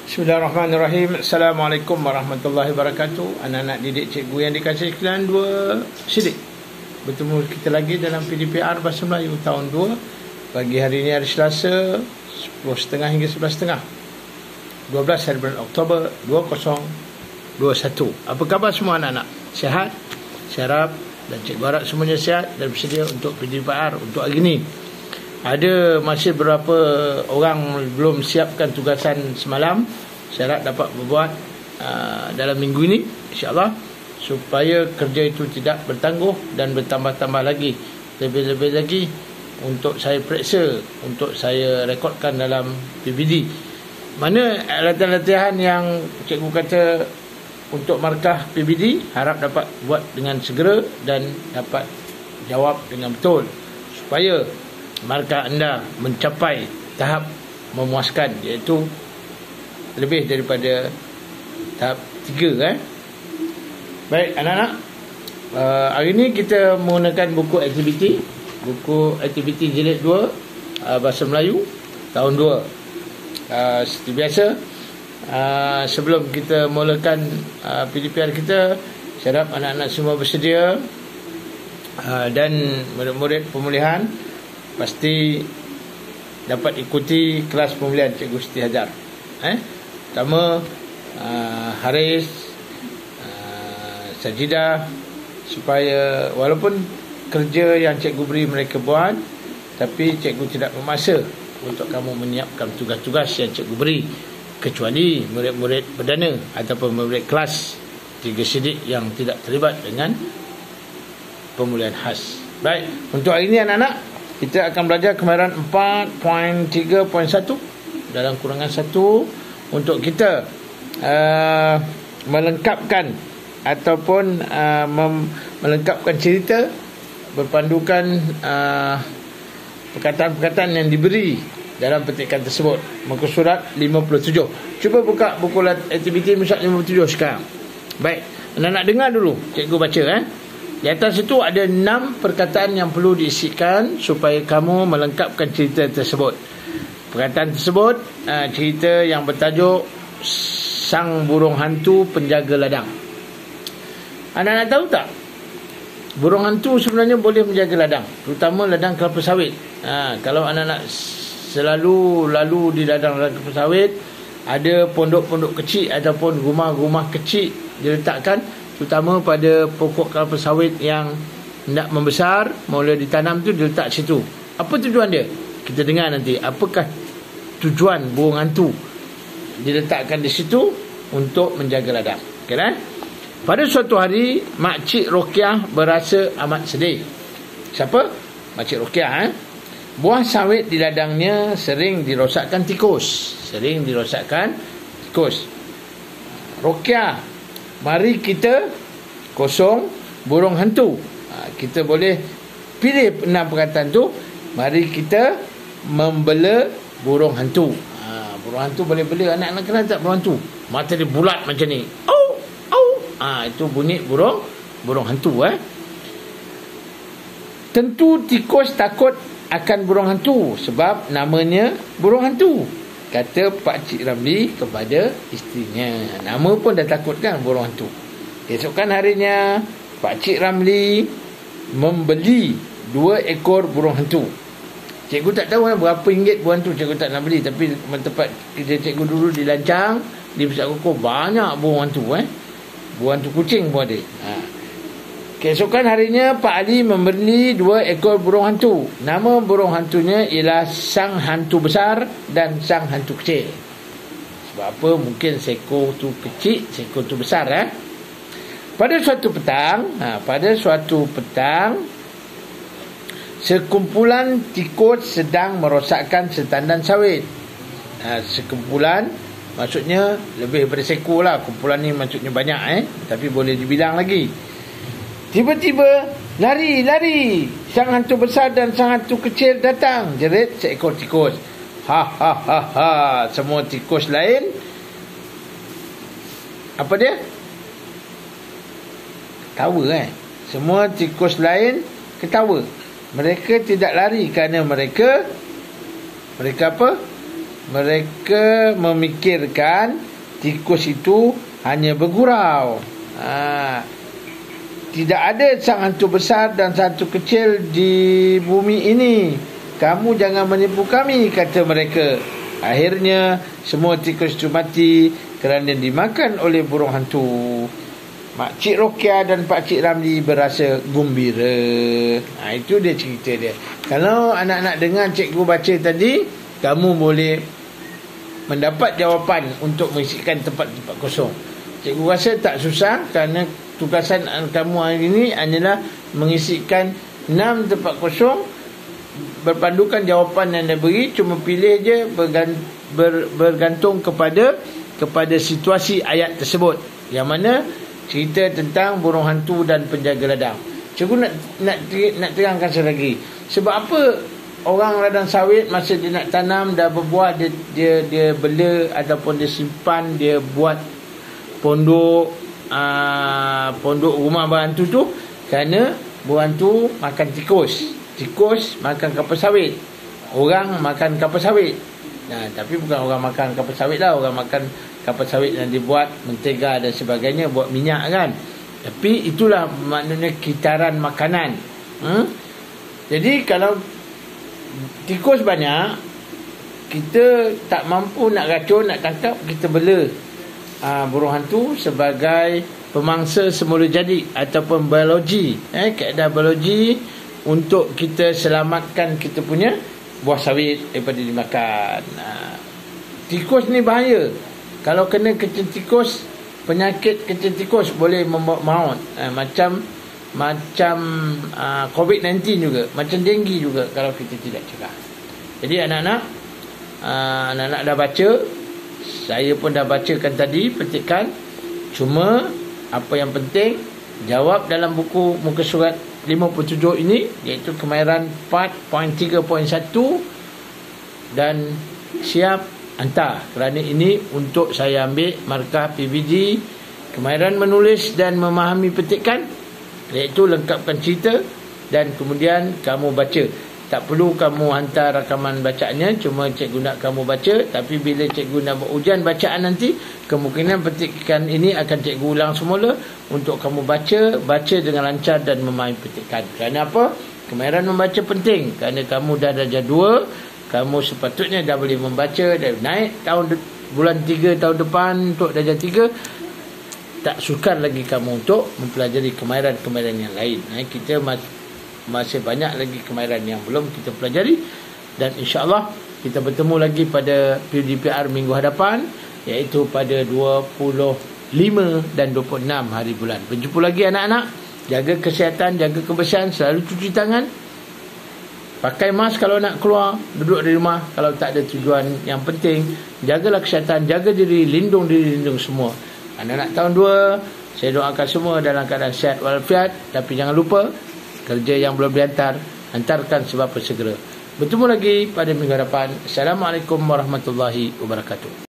Bismillahirrahmanirrahim. Assalamualaikum warahmatullahi wabarakatuh. Anak-anak didik cikgu yang dikasihi sekalian, dua sidik bertemu kita lagi dalam PDPR Bahasa Melayu tahun 2. Pagi hari ini hari Selasa 10.30 hingga 11.30 12 hari bulan Oktober 2021. Apa khabar semua anak-anak? Sihat? Saya harap dan cikgu harap semuanya sihat dan bersedia untuk PDPR untuk hari ini. Ada masih beberapa orang belum siapkan tugasan semalam. Saya harap dapat berbuat dalam minggu ini, insyaAllah, supaya kerja itu tidak bertangguh dan bertambah-tambah lagi. Lebih-lebih lagi untuk saya periksa, untuk saya rekodkan dalam PBD. Mana latihan-latihan yang cikgu kata untuk markah PBD, harap dapat buat dengan segera dan dapat jawab dengan betul, supaya markah anda mencapai tahap memuaskan, iaitu lebih daripada tahap 3. Baik anak-anak, hari ini kita menggunakan buku aktiviti jilid 2 Bahasa Melayu tahun 2. Seperti biasa, sebelum kita mulakan PDPR kita, saya harap anak-anak semua bersedia, dan murid-murid pemulihan pasti dapat ikuti kelas pemulihan Cikgu Siti Hajar. Pertama, Haris, Sajidah, supaya walaupun kerja yang cikgu beri mereka buat, tapi cikgu tidak memaksa untuk kamu menyiapkan tugas-tugas yang cikgu beri, kecuali murid-murid perdana ataupun murid kelas 3 sidik yang tidak terlibat dengan pemulihan khas. Baik, untuk hari ini anak-anak, kita akan belajar kemahiran 4.3.1 dalam kurangan 1 untuk kita melengkapkan ataupun melengkapkan cerita berpandukan perkataan-perkataan yang diberi dalam petikan tersebut. Muka surat 57. Cuba buka buku aktiviti muka surat 57 sekarang. Baik, anak-anak dengar dulu cikgu baca. Di atas itu ada 6 perkataan yang perlu diisikan supaya kamu melengkapkan cerita tersebut. Perkataan tersebut cerita yang bertajuk Sang Burung Hantu Penjaga Ladang. Anak-anak tahu tak, burung hantu sebenarnya boleh menjaga ladang, terutama ladang kelapa sawit. Kalau anak-anak selalu lalu di ladang kelapa sawit, ada pondok-pondok kecil ataupun rumah-rumah kecil diletakkan, terutama pada pokok kelapa sawit yang hendak membesar, mula ditanam tu diletak situ. Apa tujuan dia? Kita dengar nanti. Apakah tujuan burung hantu diletakkan di situ? Untuk menjaga ladang. Pada suatu hari, Makcik Rokiah berasa amat sedih. Siapa? Makcik Rokiah. Buah sawit di ladangnya sering dirosakkan tikus. Rokiah, mari kita kosong burung hantu. Kita boleh pilih 6 perkataan tu. Mari kita membela burung hantu. Burung hantu boleh bela. Anak-anak kenal tak burung hantu? Mata dia bulat macam ni. Au, au. Itu bunyi burung hantu. Tentu tikus takut akan burung hantu sebab namanya burung hantu, kata Pakcik Ramli kepada isterinya. Nama pun dah takut kan, burung hantu. Esokan harinya, Pakcik Ramli membeli 2 ekor burung hantu. Cikgu tak tahu berapa ringgit burung hantu, cikgu tak nak beli. Tapi tempat kerja cikgu dulu di Lancang, di Pusat Kukuh, banyak burung hantu. Burung hantu kucing pun ada. Keesokan harinya, Pak Ali membeli 2 ekor burung hantu. Nama burung hantunya ialah Sang Hantu Besar dan Sang Hantu Kecil. Sebab apa? Mungkin seekor tu kecil, seekor tu besar. Pada suatu petang, sekumpulan tikus sedang merosakkan setandan sawit. Sekumpulan maksudnya lebih daripada seekor lah. Kumpulan ni maksudnya banyak, tapi boleh dibilang lagi. Tiba-tiba, lari. Sang hantu besar dan sang hantu kecil datang. Jerit seekor tikus. Ha. Semua tikus lain, apa dia? Ketawa. Semua tikus lain ketawa. Mereka tidak lari kerana mereka apa? mereka memikirkan tikus itu hanya bergurau. Tidak ada sang hantu besar dan hantu kecil di bumi ini. Kamu jangan menipu kami, kata mereka. Akhirnya semua tikus itu mati kerana dimakan oleh burung hantu. Makcik Rokia dan Pakcik Ramli berasa gembira. Itu dia cerita dia. Kalau anak-anak dengar cikgu baca tadi, kamu boleh mendapat jawapan untuk mengisikan tempat-tempat kosong. Cikgu rasa tak susah kerana tugasan kamu hari ini hanyalah mengisikan 6 tempat kosong berpandukan jawapan yang dia beri. Cuma pilih je bergantung kepada situasi ayat tersebut, yang mana cerita tentang burung hantu dan penjaga ladang. Cikgu nak terangkan sekali lagi. Sebab apa orang ladang sawit masa dia nak tanam dah berbuah, dia bela ataupun dia simpan, dia buat pondok rumah berhantu tu kerana berhantu makan tikus makan kapur sawit, orang makan kapur sawit. Tapi bukan orang makan kapur sawit lah, orang makan kapur sawit yang dibuat mentega dan sebagainya, buat minyak kan. Tapi itulah maknanya kitaran makanan. Jadi kalau tikus banyak, kita tak mampu nak racun, nak tangkap, kita bela burung hantu sebagai pemangsa semula jadi ataupun biologi, kaedah biologi untuk kita selamatkan kita punya buah sawit daripada dimakan. Tikus ni bahaya. Kalau kena kecil tikus, penyakit kecil tikus boleh membawa maut. Macam COVID-19 juga, macam denggi juga kalau kita tidak cegah. Jadi anak-anak dah baca, saya pun dah bacakan tadi petikan. Cuma apa yang penting, jawab dalam buku muka surat 57 ini, iaitu kemahiran 4.3.1, dan siap hantar. Kerana ini untuk saya ambil markah PBG kemahiran menulis dan memahami petikan, iaitu lengkapkan cerita dan kemudian kamu baca. Tak perlu kamu hantar rakaman bacaannya, cuma cikgu nak kamu baca. Tapi bila cikgu nak buat ujian bacaan nanti, kemungkinan petikan ini akan cikgu ulang semula untuk kamu baca dengan lancar dan memahami petikan. Kerana apa? Kemahiran membaca penting. Kerana kamu dah darjah 2, kamu sepatutnya dah boleh membaca, dah naik bulan 3 tahun depan untuk darjah 3. Tak sukar lagi kamu untuk mempelajari kemahiran-kemahiran yang lain. Kita masih banyak lagi kemahiran yang belum kita pelajari, dan insya-Allah kita bertemu lagi pada PDPR minggu hadapan, iaitu pada 25 dan 26 hari bulan. Berjumpa lagi anak-anak. Jaga kesihatan, jaga kebersihan, selalu cuci tangan, pakai mask kalau nak keluar, duduk di rumah kalau tak ada tujuan yang penting. Jagalah kesihatan, jaga diri, lindung semua. Anak-anak tahun 2, saya doakan semua dalam keadaan sihat walafiat. Tapi jangan lupa, kerja yang belum dihantar, hantarkan sebab segera. Bertemu lagi pada minggu hadapan. Assalamualaikum warahmatullahi wabarakatuh.